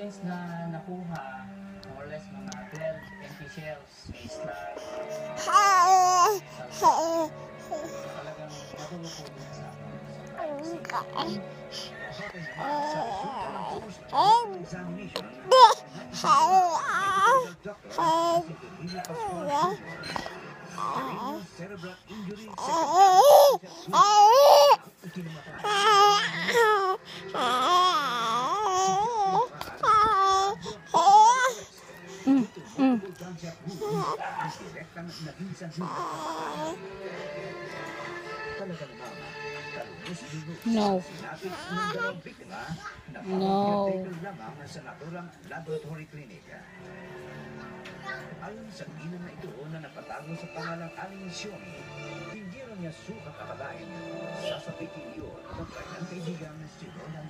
coins na nakuha, more or less mga 12 empty shells, may slide, talagang matulog po din sa cerebral injury No. No. sa naturang laboratory clinic. Ayon sa ina na ito na napatago sa pangalang Aling Sioni, hindi rin niya sukat akalain sasapitin iyon ng kanyang kaibigang si Roland